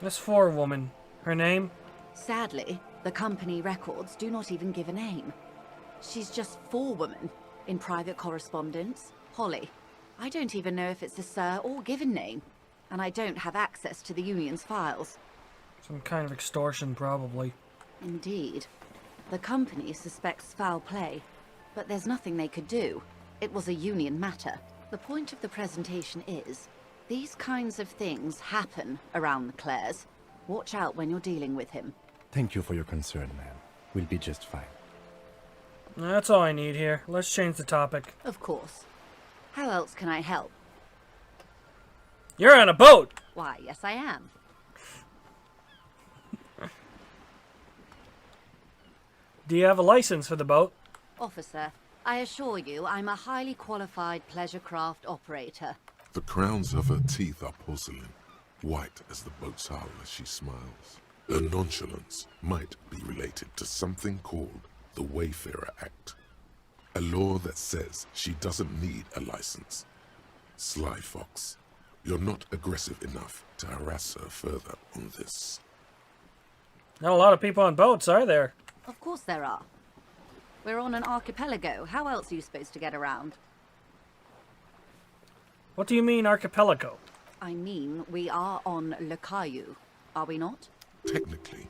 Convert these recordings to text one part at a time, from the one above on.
This forewoman. Her name? Sadly, the company records do not even give a name. She's just forewoman in private correspondence. Holly. I don't even know if it's a sir or given name. And I don't have access to the union's files. Some kind of extortion, probably. Indeed. The company suspects foul play, but there's nothing they could do. It was a union matter. The point of the presentation is, these kinds of things happen around the Clares. Watch out when you're dealing with him. Thank you for your concern, ma'am. We'll be just fine. That's all I need here. Let's change the topic. Of course. How else can I help? You're on a boat! Why, yes I am. Do you have a license for the boat? Officer, I assure you I'm a highly qualified pleasure craft operator. The crowns of her teeth are porcelain, white as the boat's hull as she smiles. Her nonchalance might be related to something called the Wayfarer Act, a law that says she doesn't need a license. Sly fox, you're not aggressive enough to harass her further on this. Not a lot of people on boats, are there? Of course there are. We're on an archipelago. How else are you supposed to get around? What do you mean, archipelago? I mean, we are on Le Caillou, are we not? Technically,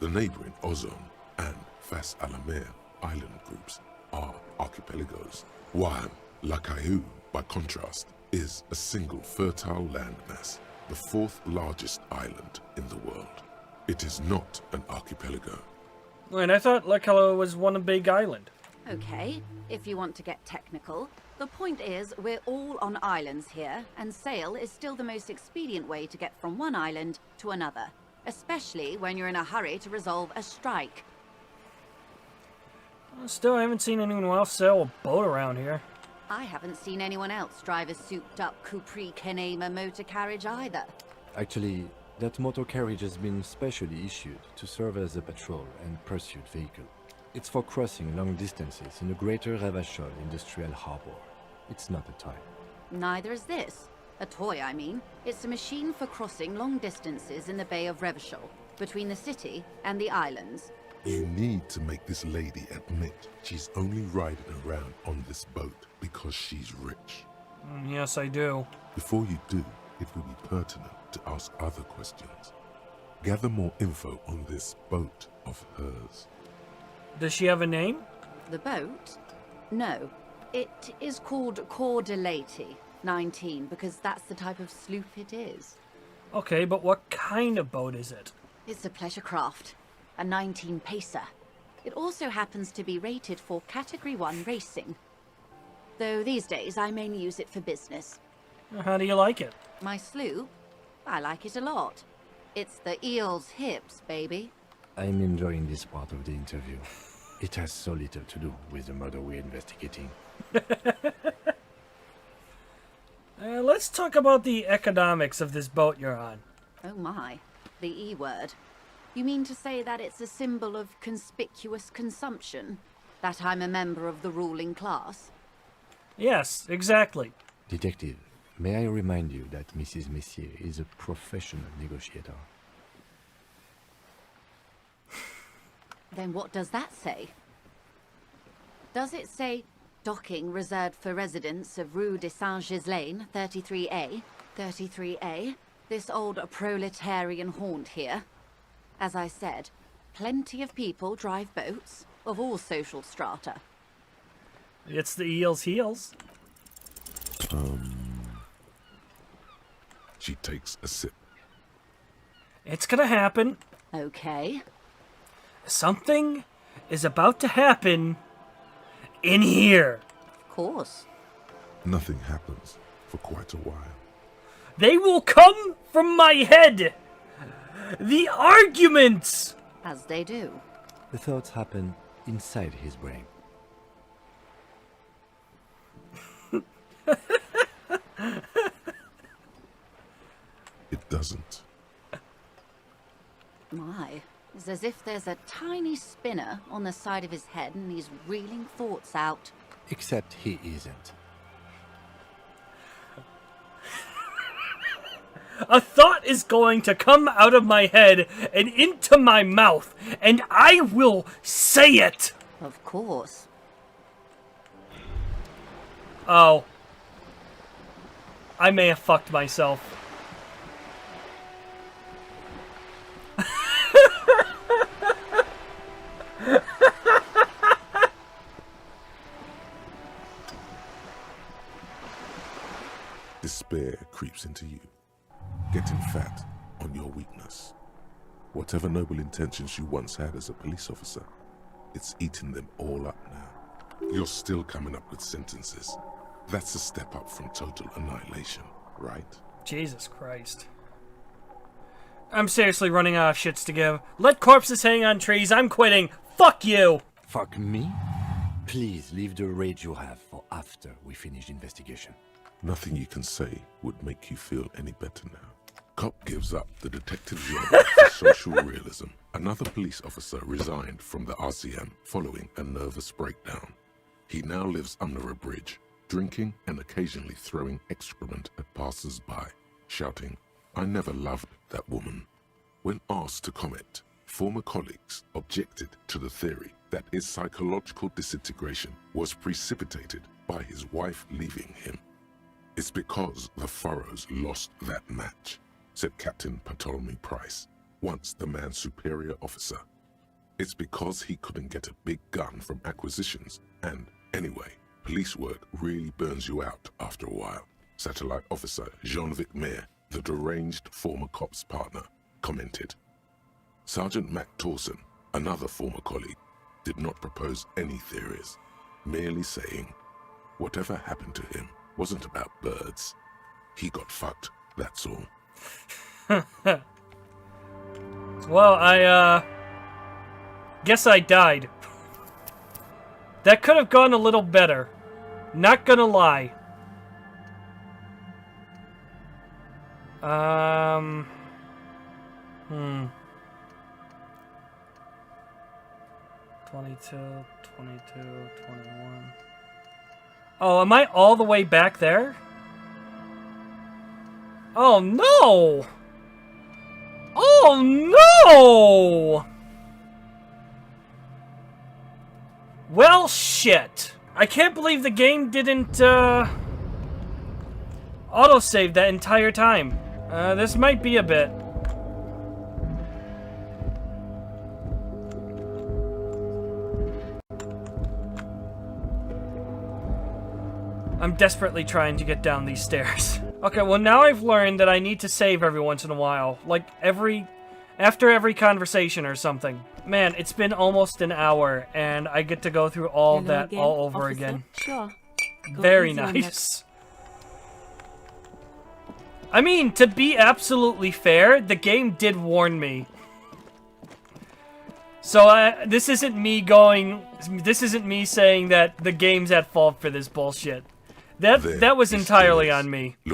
the neighboring Ozone and Fas Alamer island groups are archipelagos, while La Caillou, by contrast, is a single fertile landmass, the fourth largest island in the world. It is not an archipelago. Wait, I thought La Caillou was one big island. Okay, if you want to get technical. The point is, we're all on islands here, and sail is still the most expedient way to get from one island to another. Especially when you're in a hurry to resolve a strike. Still, I haven't seen anyone else sail a boat around here. I haven't seen anyone else drive a souped-up Capri Kenema motor carriage either. Actually, that motor carriage has been specially issued to serve as a patrol and pursuit vehicle. It's for crossing long distances in the greater Ravachol industrial harbor. It's not a toy. Neither is this. A toy, I mean. It's a machine for crossing long distances in the Bay of Revachol, between the city and the islands. You need to make this lady admit she's only riding around on this boat because she's rich. Yes, I do. Before you do, it will be pertinent to ask other questions. Gather more info on this boat of hers. Does she have a name? The boat? No. It is called Cor de Leyte 19, because that's the type of sloop it is. Okay, but what kind of boat is it? It's a pleasure craft. A 19 pacer. It also happens to be rated for Category 1 racing. Though these days I mainly use it for business. How do you like it? My sloop? I like it a lot. It's the eel's hips, baby. I'm enjoying this part of the interview. It has so little to do with the murder we're investigating. Let's talk about the economics of this boat you're on. Oh my, the E word. You mean to say that it's a symbol of conspicuous consumption? That I'm a member of the ruling class? Yes, exactly. Detective, may I remind you that Mrs. Messier is a professional negotiator? Then what does that say? Does it say docking reserved for residents of Rue de Saint-Ghislain, 33A? 33A? This old proletarian haunt here? As I said, plenty of people drive boats, of all social strata. It's the eel's heels. She takes a sip. It's gonna happen. Okay. Something is about to happen in here. Of course. Nothing happens for quite a while. They will come from my head. The arguments. As they do. The thoughts happen inside his brain. It doesn't. My. It's as if there's a tiny spinner on the side of his head and he's reeling thoughts out. Except he isn't. A thought is going to come out of my head and into my mouth, and I will say it! Of course. Oh. I may have fucked myself. Despair creeps into you, getting fat on your weakness. Whatever noble intentions you once had as a police officer, it's eating them all up now. You're still coming up with sentences. That's a step up from total annihilation, right? Jesus Christ. I'm seriously running out of shits to give. Let corpses hang on trees, I'm quitting. Fuck you! Fuck me? Please leave the rage you have for after we finish the investigation. Nothing you can say would make you feel any better now. Cop gives up the detective genre for social realism. Another police officer resigned from the RCM following a nervous breakdown. He now lives under a bridge, drinking and occasionally throwing excrement at passers-by, shouting, "I never loved that woman." When asked to comment, former colleagues objected to the theory that his psychological disintegration was precipitated by his wife leaving him. "It's because the Furrows lost that match," said Captain Ptolemy Price, once the man's superior officer. "It's because he couldn't get a big gun from acquisitions, and anyway, police work really burns you out after a while," Satellite Officer Jean-Vic Mayer, the deranged former cop's partner, commented. Sergeant Matt Torson, another former colleague, did not propose any theories, merely saying, "Whatever happened to him wasn't about birds. He got fucked, that's all." Well, I guess I died. That could have gone a little better. Not gonna lie. 22, 21. Oh, am I all the way back there? Oh no! Oh no! Well, shit. I can't believe the game didn't, autosave that entire time. This might be a bit. I'm desperately trying to get down these stairs. Okay, well now I've learned that I need to save every once in a while. Like, after every conversation or something. Man, it's been almost an hour, and I get to go through all Hello that again, all over officer. again. Sure. Go Very easy on that. nice. I mean, to be absolutely fair, the game did warn me. So, this isn't me saying that the game's at fault for this bullshit. That was entirely on me.